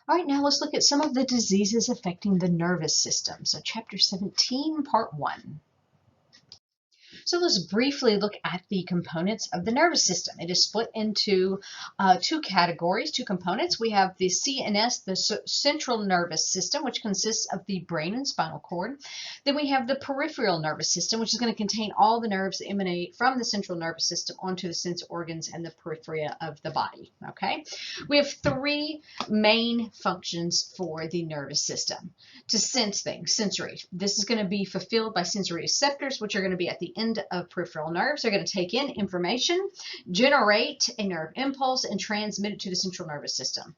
All right, now let's look at some of the diseases affecting the nervous system. So Chapter 17, Part 1. So let's briefly look at the components of the nervous system. It is split into two categories, two components. We have the CNS, the central nervous system, which consists of the brain and spinal cord. Then we have the peripheral nervous system, which is going to contain all the nerves that emanate from the central nervous system onto the sense organs and the periphery of the body. Okay, we have three main functions for the nervous system: to sense things, sensory. This is going to be fulfilled by sensory receptors, which are going to be at the end of peripheral nerves. They're going to take in information, generate a nerve impulse, and transmit it to the central nervous system.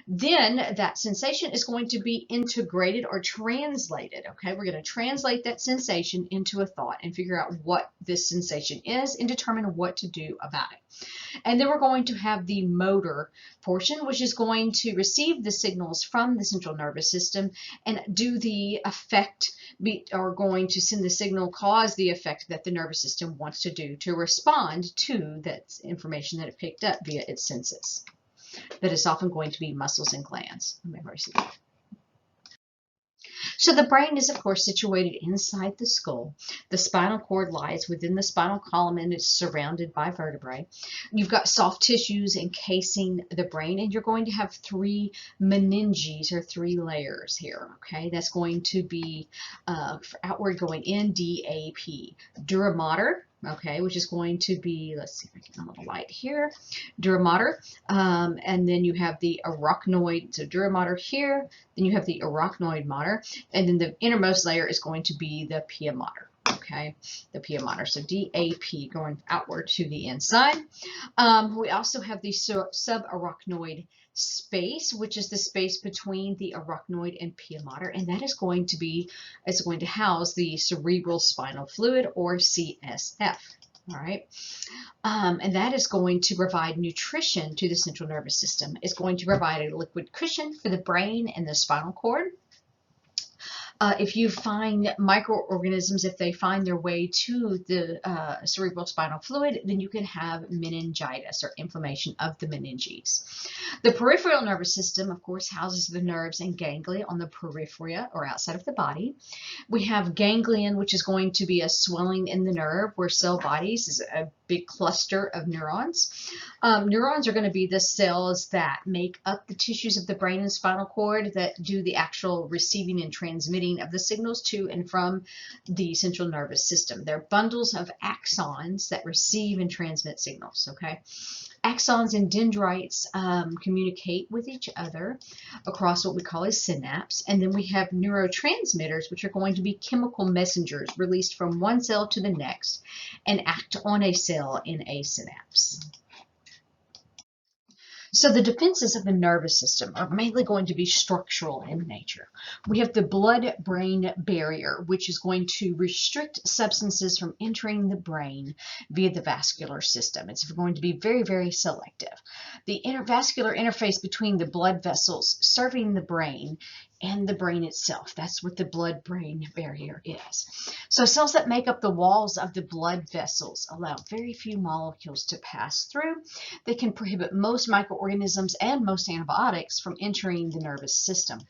Then that sensation is going to be integrated or translated. Okay, we're going to translate that sensation into a thought and figure out what this sensation is and determine what to do about it. And then we're going to have the motor portion, which is going to receive the signals from the central nervous system and do the effect, or going to send the signal, cause the effect that the nervous system wants to do to respond to that information that it picked up via its senses. That is often going to be muscles and glands. So the brain is, of course, situated inside the skull. The spinal cord lies within the spinal column and is surrounded by vertebrae. You've got soft tissues encasing the brain, and you're going to have three meninges, or three layers here. Okay, that's going to be outward going in, DAP. Dura mater, okay, which is going to be, let's see if I get a little light here, dura mater, and then you have the arachnoid, so dura mater here, then you have the arachnoid mater, and then the innermost layer is going to be the pia mater. Okay, the pia mater. So DAP going outward to the inside. We also have the subarachnoid space, which is the space between the arachnoid and pia mater, and that is going to house the cerebral spinal fluid, or CSF. All right, and that is going to provide nutrition to the central nervous system. It's going to provide a liquid cushion for the brain and the spinal cord. If you find microorganisms, if they find their way to the cerebral spinal fluid, then you can have meningitis, or inflammation of the meninges. The peripheral nervous system, of course, houses the nerves and ganglia on the periphery, or outside of the body. We have ganglion, which is going to be a swelling in the nerve, where cell bodies is a big cluster of neurons. Neurons are going to be the cells that make up the tissues of the brain and spinal cord that do the actual receiving and transmitting of the signals to and from the central nervous system. They're bundles of axons that receive and transmit signals. Okay, axons and dendrites communicate with each other across what we call a synapse, and then we have neurotransmitters, which are going to be chemical messengers released from one cell to the next and act on a cell in a synapse. So the defenses of the nervous system are mainly going to be structural in nature. We have the blood-brain barrier, which is going to restrict substances from entering the brain via the vascular system. It's going to be very, very selective. The vascular interface between the blood vessels serving the brain and the brain itself. That's what the blood-brain barrier is. So cells that make up the walls of the blood vessels allow very few molecules to pass through. They can prohibit most microorganisms and most antibiotics from entering the nervous system.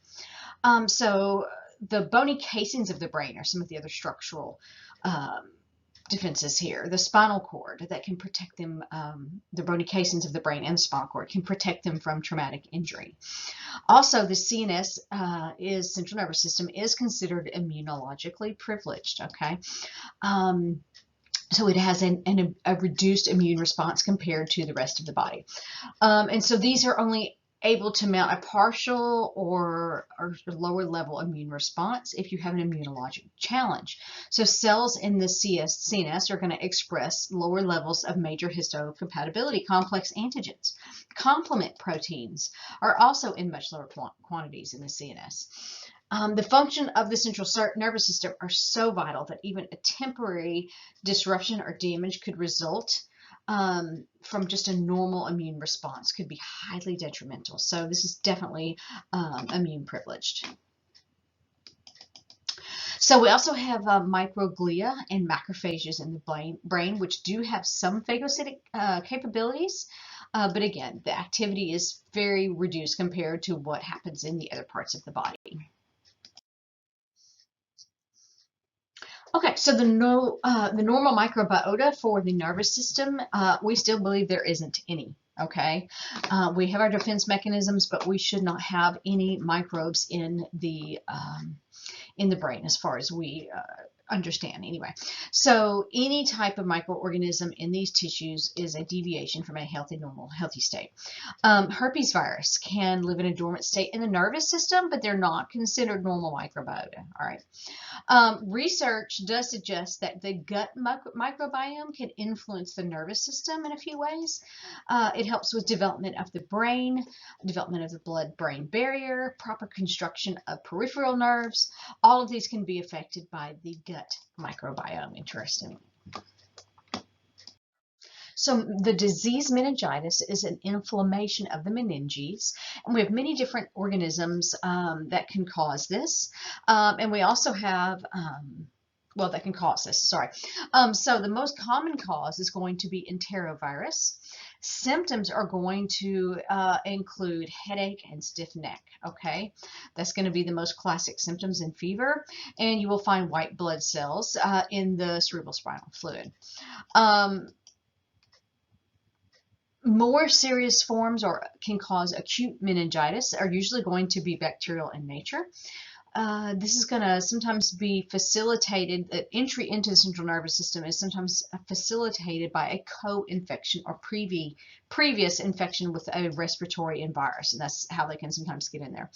So the bony casings of the brain are some of the other structural defenses here. The spinal cord that can protect them, the bony casings of the brain and the spinal cord can protect them from traumatic injury. Also, the CNS central nervous system is considered immunologically privileged. Okay, so it has a reduced immune response compared to the rest of the body, and so these are only able to mount a partial or lower level immune response if you have an immunologic challenge. So cells in the CNS are going to express lower levels of major histocompatibility complex antigens. Complement proteins are also in much lower quantities in the CNS. The function of the central nervous system are so vital that even a temporary disruption or damage could result from just a normal immune response, could be highly detrimental. So this is definitely immune privileged. So we also have microglia and macrophages in the brain, which do have some phagocytic capabilities. But again, the activity is very reduced compared to what happens in the other parts of the body. Okay, so the normal microbiota for the nervous system, we still believe there isn't any. Okay, we have our defense mechanisms, but we should not have any microbes in the brain, as far as we understand anyway. So any type of microorganism in these tissues is a deviation from a healthy, normal, healthy state. Herpes virus can live in a dormant state in the nervous system, but they're not considered normal microbiota. All right. Research does suggest that the gut microbiome can influence the nervous system in a few ways. It helps with development of the brain, development of the blood-brain barrier, proper construction of peripheral nerves. All of these can be affected by the gut microbiome, interestingly. So the disease meningitis is an inflammation of the meninges, and we have many different organisms that can cause this, and we also have that can cause this, sorry. So the most common cause is going to be enterovirus. Symptoms are going to include headache and stiff neck, okay? That's going to be the most classic symptoms, and fever, and you will find white blood cells in the cerebrospinal fluid. More serious forms can cause acute meningitis are usually going to be bacterial in nature. This is going to sometimes be facilitated, entry into the central nervous system is sometimes facilitated by a co-infection or previous infection with a respiratory virus, and that's how they can sometimes get in there.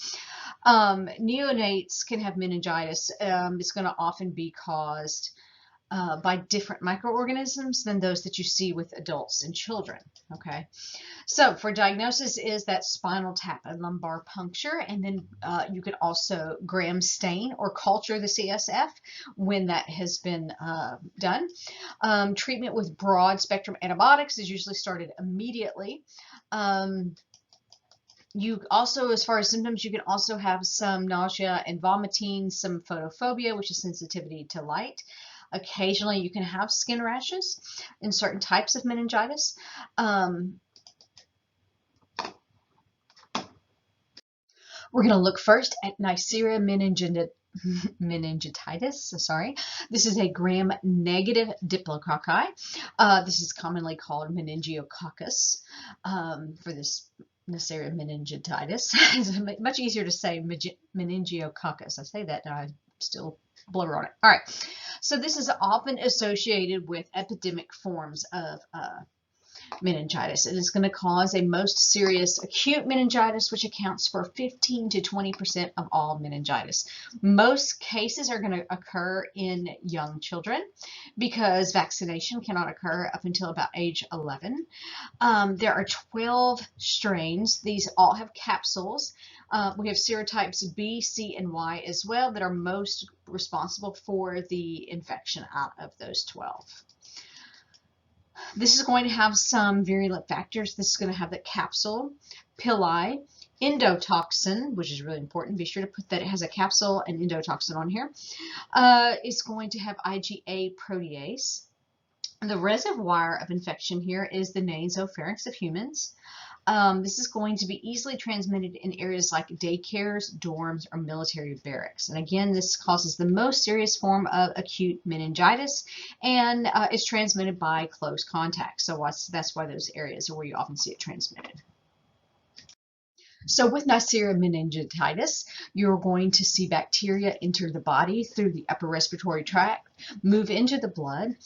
Neonates can have meningitis. It's going to often be caused by different microorganisms than those that you see with adults and children. Okay, so for diagnosis is that spinal tap and lumbar puncture, and then you can also gram stain or culture the CSF when that has been done. Treatment with broad spectrum antibiotics is usually started immediately. You also, as far as symptoms, you can also have some nausea and vomiting, some photophobia, which is sensitivity to light. Occasionally, you can have skin rashes in certain types of meningitis. We're going to look first at Neisseria meningitidis. Sorry, this is a gram-negative diplococci. This is commonly called Meningiococcus for this Neisseria meningitidis. It's much easier to say Meningiococcus. I say that and I still blur on it. All right. So this is often associated with epidemic forms of meningitis. It is going to cause a most serious acute meningitis, which accounts for 15 to 20% of all meningitis. Most cases are going to occur in young children because vaccination cannot occur up until about age 11. There are 12 strains. These all have capsules. We have serotypes B, C, and Y as well that are most responsible for the infection out of those 12. This is going to have some virulent factors. This is going to have the capsule, pili, endotoxin, which is really important. Be sure to put that it has a capsule and endotoxin on here. It's going to have IgA protease. The reservoir of infection here is the nasopharynx of humans. This is going to be easily transmitted in areas like daycares, dorms, or military barracks. And again, this causes the most serious form of acute meningitis and is transmitted by close contact. So that's why those areas are where you often see it transmitted. So with Neisseria meningitidis, you're going to see bacteria enter the body through the upper respiratory tract, move into the blood,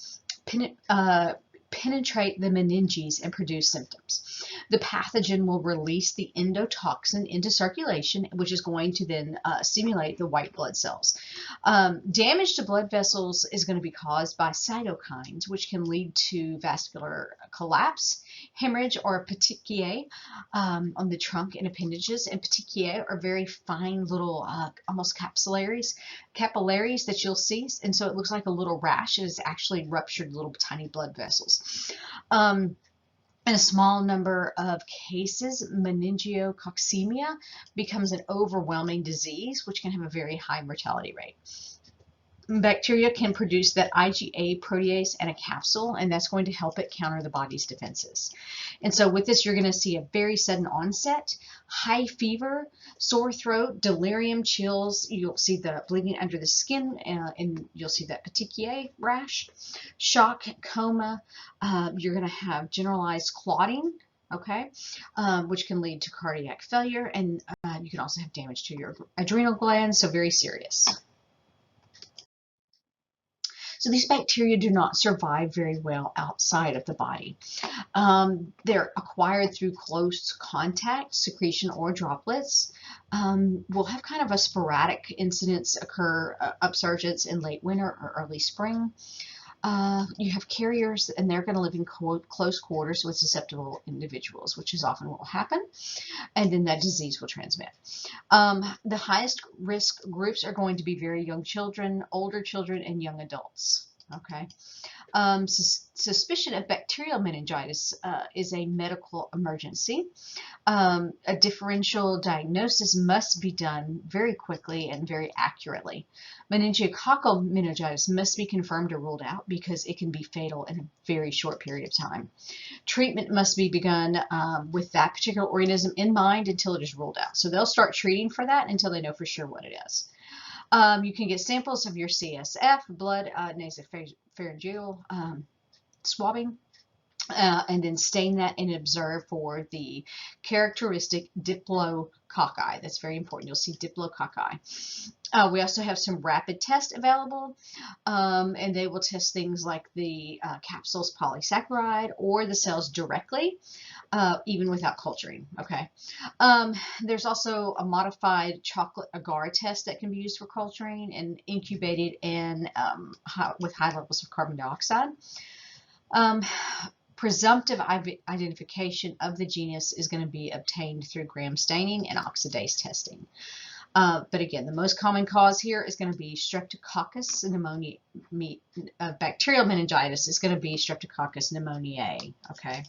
penetrate the meninges and produce symptoms. The pathogen will release the endotoxin into circulation, which is going to then stimulate the white blood cells. Damage to blood vessels is going to be caused by cytokines, which can lead to vascular collapse, hemorrhage, or petechiae on the trunk and appendages. And petechiae are very fine little, almost capillaries that you'll see. And so it looks like a little rash. It is actually ruptured little tiny blood vessels. In a small number of cases, meningiococcemia becomes an overwhelming disease, which can have a very high mortality rate. Bacteria can produce that IgA protease and a capsule, and that's going to help it counter the body's defenses. And so with this, you're going to see a very sudden onset, high fever, sore throat, delirium, chills. You'll see the bleeding under the skin, and you'll see that petechiae rash, shock, coma. You're going to have generalized clotting, okay, which can lead to cardiac failure, and you can also have damage to your adrenal glands, so very serious. So these bacteria do not survive very well outside of the body. They're acquired through close contact, secretion, or droplets. We'll have kind of a sporadic incidence occur, upsurgence in late winter or early spring. You have carriers, and they're going to live in close quarters with susceptible individuals, which is often what will happen, and then that disease will transmit. The highest risk groups are going to be very young children, older children, and young adults. Okay. Suspicion of bacterial meningitis is a medical emergency. A differential diagnosis must be done very quickly and very accurately. Meningococcal meningitis must be confirmed or ruled out because it can be fatal in a very short period of time. Treatment must be begun with that particular organism in mind until it is ruled out. So they'll start treating for that until they know for sure what it is. You can get samples of your CSF, blood, nasopharyngeal swabbing, and then stain that and observe for the characteristic diplococci. That's very important. You'll see diplococci. We also have some rapid tests available, and they will test things like the capsules polysaccharide or the cells directly, even without culturing. Okay. There's also a modified chocolate agar test that can be used for culturing and incubated in with high levels of carbon dioxide. Presumptive identification of the genus is going to be obtained through gram staining and oxidase testing. But again, the most common cause here is going to be Streptococcus pneumoniae. Bacterial meningitis is going to be Streptococcus pneumoniae. Okay.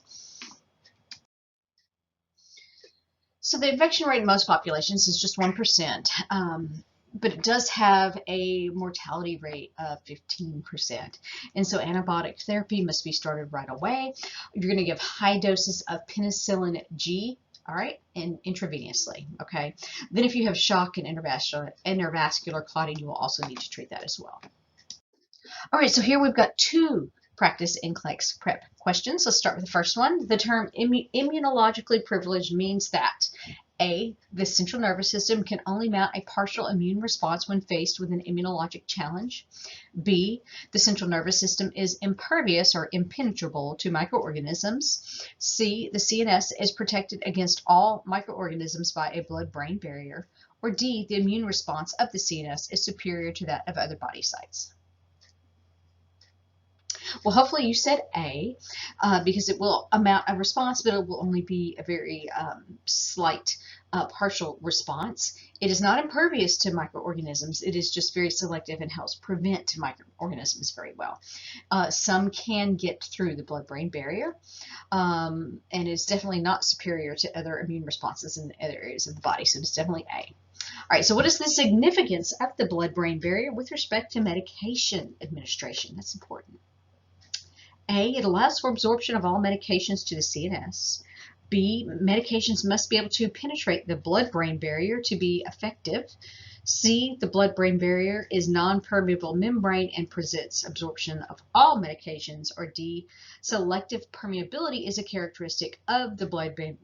So the infection rate in most populations is just 1%. But it does have a mortality rate of 15%. And so antibiotic therapy must be started right away. You're going to give high doses of penicillin G, all right, and intravenously, okay? Then if you have shock and intravascular clotting, you will also need to treat that as well. All right, so here we've got two practice NCLEX prep questions. Let's start with the first one. The term immunologically privileged means that A, the central nervous system can only mount a partial immune response when faced with an immunologic challenge. B, the central nervous system is impervious or impenetrable to microorganisms. C, the CNS is protected against all microorganisms by a blood-brain barrier. Or D, the immune response of the CNS is superior to that of other body sites. Well, hopefully you said A, because it will amount a response, but it will only be a very slight partial response. It is not impervious to microorganisms. It is just very selective and helps prevent microorganisms very well. Some can get through the blood-brain barrier, and it's definitely not superior to other immune responses in other areas of the body, so it's definitely A. All right, so what is the significance of the blood-brain barrier with respect to medication administration? That's important. A, it allows for absorption of all medications to the CNS. B, medications must be able to penetrate the blood-brain barrier to be effective. C, the blood-brain barrier is non-permeable membrane and presents absorption of all medications. Or D, selective permeability is a characteristic of the blood-brain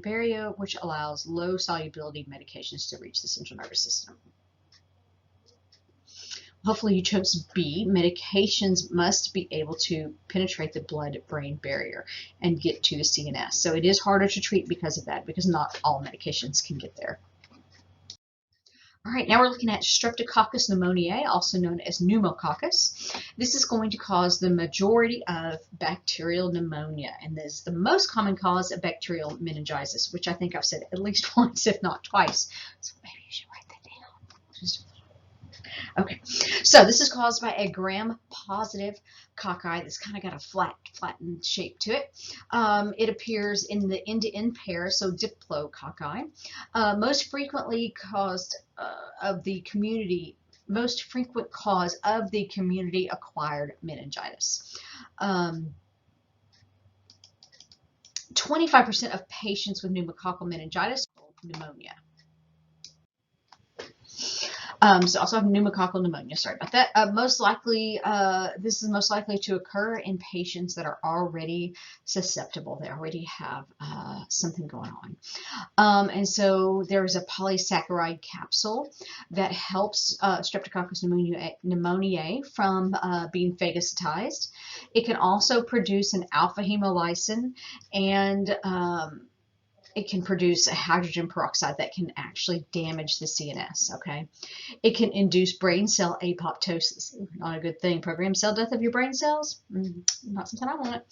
barrier, which allows low solubility medications to reach the central nervous system. Hopefully you chose B. Medications must be able to penetrate the blood-brain barrier and get to the CNS. So it is harder to treat because of that, because not all medications can get there. All right, now we're looking at Streptococcus pneumoniae, also known as pneumococcus. This is going to cause the majority of bacterial pneumonia, and this is the most common cause of bacterial meningitis, which I think I've said at least once, if not twice. So maybe you should write that down. Okay, so this is caused by a gram-positive cocci that's kind of got a flattened shape to it. It appears in the end-to-end pair, so diplococci. Most frequently caused of the community most frequent cause of the community-acquired meningitis. 25% of patients with pneumococcal meningitis have pneumonia. So also have pneumococcal pneumonia. Sorry about that. This is most likely to occur in patients that are already susceptible. They already have something going on. And so there's a polysaccharide capsule that helps Streptococcus pneumoniae from being phagocytized. It can also produce an alpha hemolysin, and it can produce a hydrogen peroxide that can actually damage the CNS, okay? It can induce brain cell apoptosis. Not a good thing. Programmed cell death of your brain cells? Not something I want.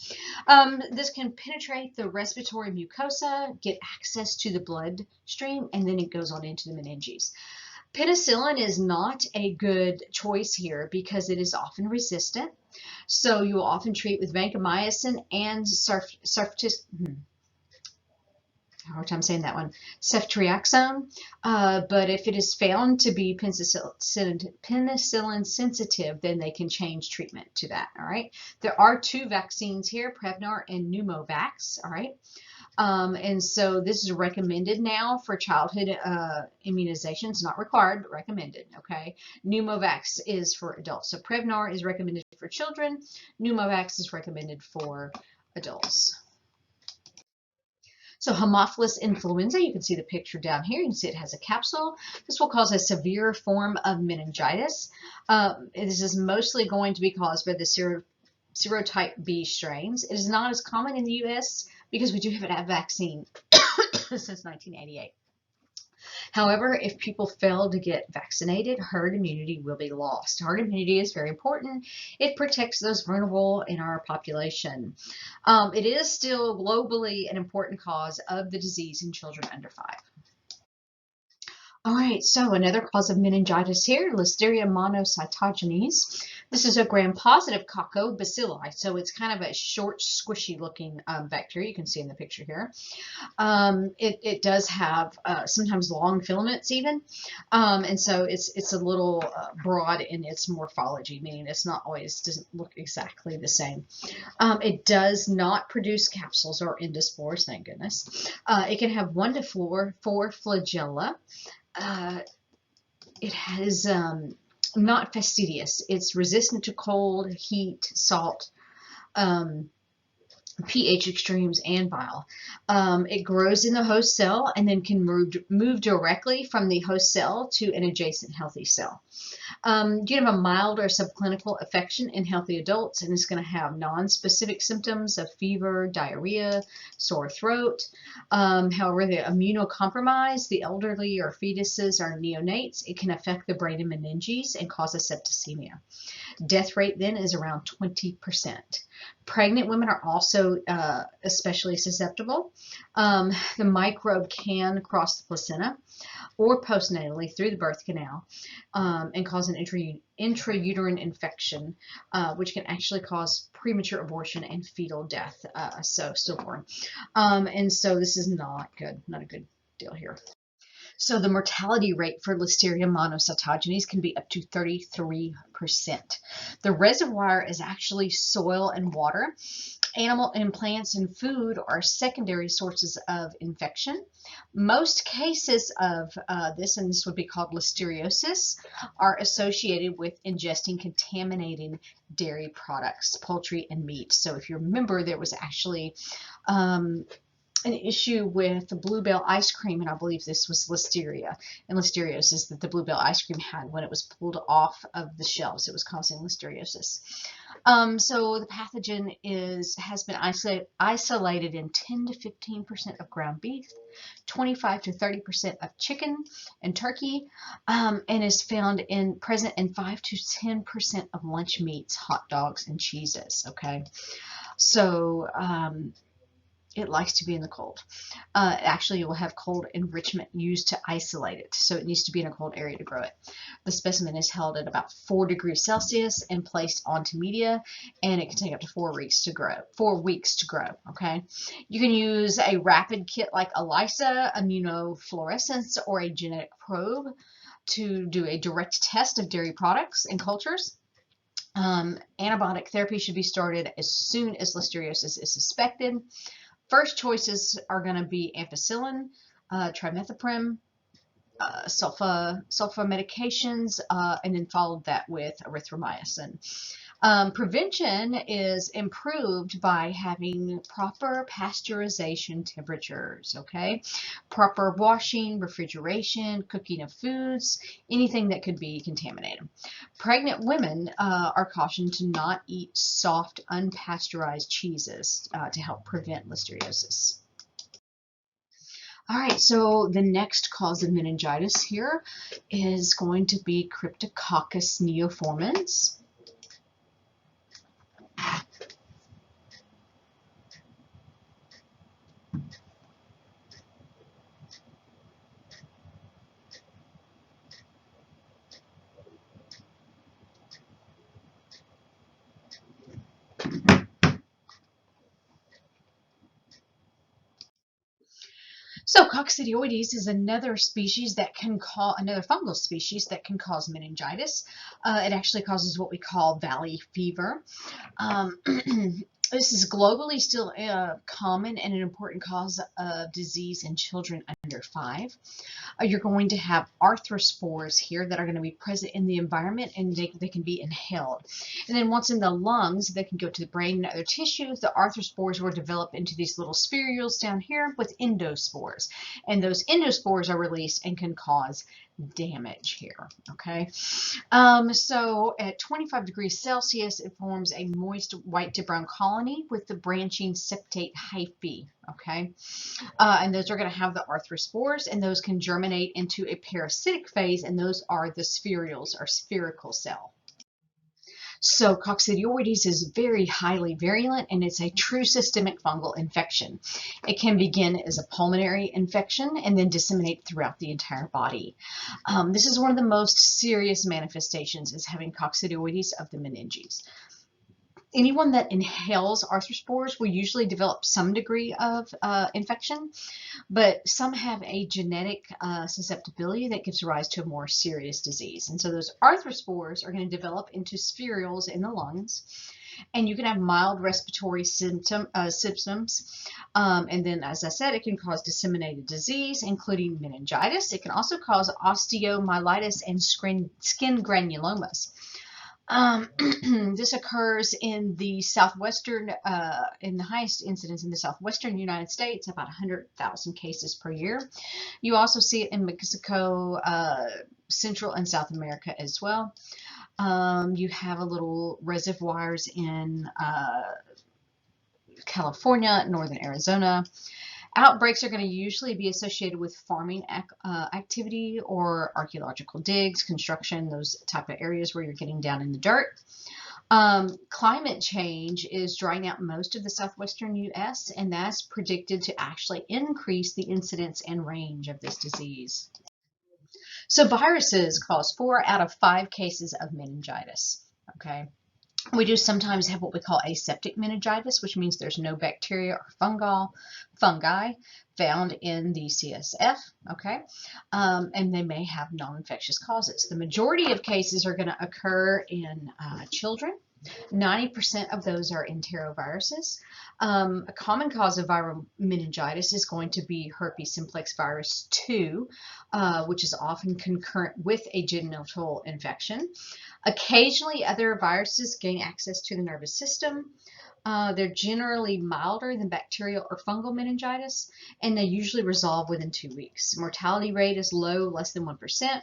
This can penetrate the respiratory mucosa, get access to the bloodstream, and then it goes on into the meninges. Penicillin is not a good choice here because it is often resistant. So you will often treat with vancomycin and hard time saying that one, ceftriaxone, but if it is found to be penicillin sensitive, then they can change treatment to that, all right? There are two vaccines here, Prevnar and Pneumovax, all right? And so this is recommended now for childhood immunizations, not required, but recommended, okay? Pneumovax is for adults. So Prevnar is recommended for children. Pneumovax is recommended for adults. So Haemophilus influenzae, you can see the picture down here. You can see it has a capsule. This will cause a severe form of meningitis. This is mostly going to be caused by the serotype B strains. It is not as common in the U.S. because we do have a vaccine since 1988. However, if people fail to get vaccinated, herd immunity will be lost. Herd immunity is very important. It protects those vulnerable in our population. It is still globally an important cause of the disease in children under 5. All right, so another cause of meningitis here, Listeria monocytogenes. This is a gram-positive coccobacilli, so it's kind of a short, squishy-looking bacteria. You can see in the picture here. It does have sometimes long filaments even, and so it's a little broad in its morphology, meaning it's not always, doesn't look exactly the same. It does not produce capsules or endospores, thank goodness. It can have 1 to 4 flagella. It has not fastidious. It's resistant to cold, heat, salt, pH extremes, and bile. It grows in the host cell and then can move directly from the host cell to an adjacent healthy cell. You can have a mild or subclinical infection in healthy adults, and it's going to have non-specific symptoms of fever, diarrhea, sore throat. However, the immunocompromised, the elderly, or fetuses or neonates, it can affect the brain and meninges and cause a septicemia. Death rate then is around 20%. Pregnant women are also especially susceptible. The microbe can cross the placenta or postnatally through the birth canal and cause an intrauterine infection, which can actually cause premature abortion and fetal death, so stillborn. And so this is not good, not a good deal here. So the mortality rate for Listeria monocytogenes can be up to 33%. The reservoir is actually soil and water. Animal and plants and food are secondary sources of infection. Most cases of this, and this would be called listeriosis, are associated with ingesting contaminating dairy products, poultry and meat. So if you remember, there was actually an issue with the Bluebell ice cream, and I believe this was Listeria and listeriosis that the Bluebell ice cream had when it was pulled off of the shelves. It was causing listeriosis. So the pathogen has been isolated in 10 to 15% of ground beef, 25 to 30% of chicken and turkey, and is present in 5 to 10% of lunch meats, hot dogs, and cheeses. Okay, so It likes to be in the cold. Actually, you will have cold enrichment used to isolate it, so it needs to be in a cold area to grow it. The specimen is held at about 4 degrees Celsius and placed onto media, and it can take up to 4 weeks to grow. 4 weeks to grow. Okay, you can use a rapid kit like ELISA, immunofluorescence, or a genetic probe to do a direct test of dairy products and cultures. Antibiotic therapy should be started as soon as listeriosis is suspected. First choices are going to be ampicillin, trimethoprim, sulfa medications, and then followed that with erythromycin. Prevention is improved by having proper pasteurization temperatures, okay? Proper washing, refrigeration, cooking of foods, anything that could be contaminated. Pregnant women are cautioned to not eat soft, unpasteurized cheeses to help prevent listeriosis. All right, so the next cause of meningitis here is going to be Cryptococcus neoformans. So Coccidioides is another species that can cause another fungal species that can cause meningitis. It actually causes what we call valley fever. This is globally still common and an important cause of disease in children under 5. You're going to have arthrospores here that are going to be present in the environment, and they can be inhaled. And then once in the lungs, they can go to the brain and other tissues. The arthrospores will develop into these little spherules down here with endospores. And those endospores are released and can cause damage here, okay? So at 25 degrees Celsius, it forms a moist white to brown colony with the branching septate hyphae, okay? And those are going to have the arthrospores, and those can germinate into a parasitic phase, and those are the spherules or spherical cell. So Coccidioides is very highly virulent, and it's a true systemic fungal infection. It can begin as a pulmonary infection and then disseminate throughout the entire body. This is one of the most serious manifestations, is having Coccidioides of the meninges. Anyone that inhales arthrospores will usually develop some degree of infection, but some have a genetic susceptibility that gives rise to a more serious disease. And so those arthrospores are going to develop into spherules in the lungs, and you can have mild respiratory symptoms. And then, as I said, it can cause disseminated disease, including meningitis. It can also cause osteomyelitis and skin granulomas. This occurs in the southwestern, in the highest incidence in the southwestern United States, about 100,000 cases per year. You also see it in Mexico, Central and South America as well. You have a little reservoirs in California, northern Arizona. Outbreaks are going to usually be associated with farming activity or archaeological digs, construction, those type of areas where you're getting down in the dirt. Climate change is drying out most of the southwestern U.S., and that's predicted to actually increase the incidence and range of this disease. So viruses cause 4 out of 5 cases of meningitis, okay? We do sometimes have what we call aseptic meningitis, which means there's no bacteria or fungi found in the CSF, okay? And they may have non-infectious causes. The majority of cases are going to occur in children. 90% of those are enteroviruses. A common cause of viral meningitis is going to be herpes simplex virus 2, which is often concurrent with a genital infection. Occasionally, other viruses gain access to the nervous system. They're generally milder than bacterial or fungal meningitis, and they usually resolve within 2 weeks. Mortality rate is low, less than 1%.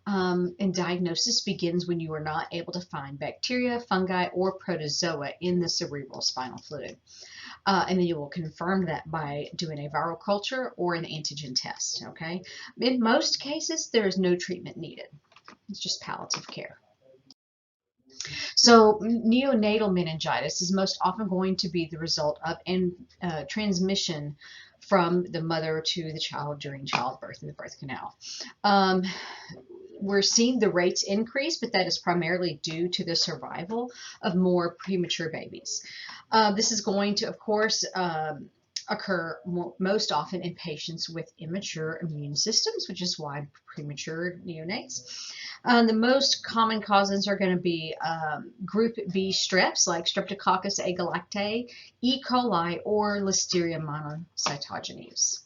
And diagnosis begins when you are not able to find bacteria, fungi, or protozoa in the cerebral spinal fluid. And then you will confirm that by doing a viral culture or an antigen test, okay? In most cases, there is no treatment needed. It's just palliative care. So neonatal meningitis is most often going to be the result of transmission from the mother to the child during childbirth in the birth canal. We're seeing the rates increase, but that is primarily due to the survival of more premature babies. This is going to, of course, occur most often in patients with immature immune systems, which is why premature neonates. The most common causes are going to be group B streps like Streptococcus agalactiae, E. coli, or Listeria monocytogenes.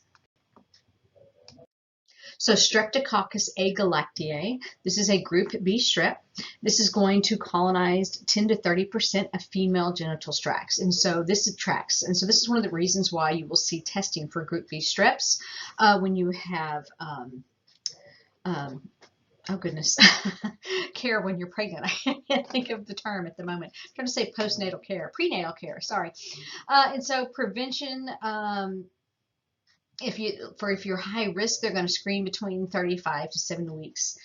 So Streptococcus agalactiae, this is a group B strep. This is going to colonize 10 to 30% of female genital tracts. And so this is one of the reasons why you will see testing for group B streps when you have oh goodness, care when you're pregnant. I can't think of the term at the moment. I'm trying to say postnatal care, prenatal care, sorry. And so prevention, if you're high risk, they're going to screen between 35 to 70 weeks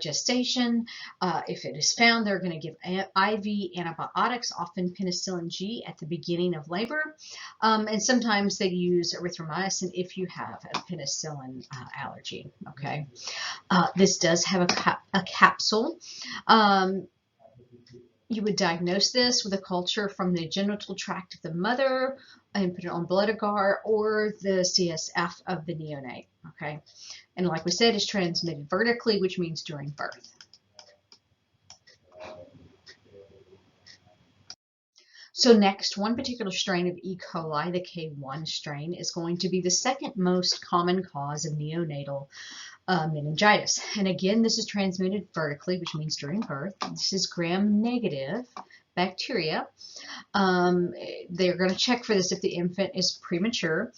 gestation. If it is found, they're going to give IV antibiotics, often penicillin G, at the beginning of labor. And sometimes they use erythromycin if you have a penicillin allergy. Okay, this does have a capsule. You would diagnose this with a culture from the genital tract of the mother and put it on blood agar or the CSF of the neonate. Okay, and like we said, it's transmitted vertically, which means during birth. So next, one particular strain of E. coli, the K1 strain, is going to be the second most common cause of neonatal meningitis. And again, this is transmitted vertically, which means during birth. This is gram-negative bacteria. They're going to check for this if the infant is premature.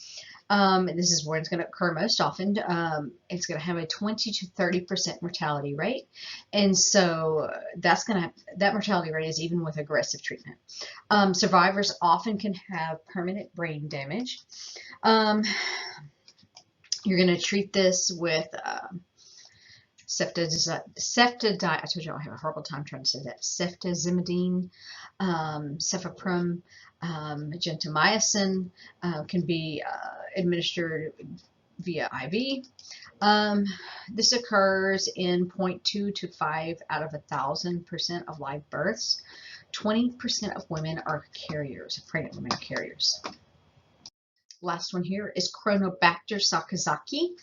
This is where it's going to occur most often. It's going to have a 20 to 30% mortality rate. And so that mortality rate is even with aggressive treatment. Survivors often can have permanent brain damage. You're going to treat this with ceftazimidine. I told you I have a horrible time trying to say that. Ceftazimidine, cefeprim, gentamicin can be administered via IV. This occurs in 0.2 to 5 out of 1,000% of live births. 20% of women are carriers, pregnant women are carriers. Last one here is Cronobacter sakazakii.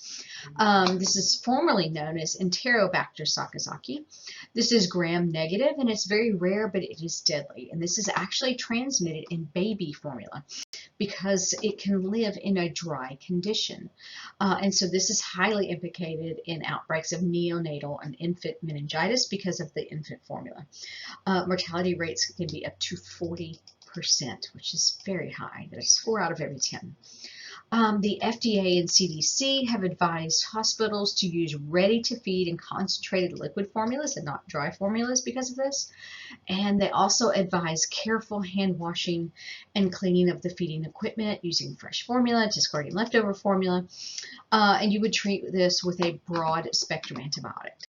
This is formerly known as Enterobacter sakazakii. This is gram-negative and it's very rare, but it is deadly. And this is actually transmitted in baby formula because it can live in a dry condition. And so this is highly implicated in outbreaks of neonatal and infant meningitis because of the infant formula. Mortality rates can be up to 40%, which is very high. That's 4 out of every 10. The FDA and CDC have advised hospitals to use ready-to-feed and concentrated liquid formulas and not dry formulas because of this. And they also advise careful hand washing and cleaning of the feeding equipment, using fresh formula, discarding leftover formula. And you would treat this with a broad spectrum antibiotic.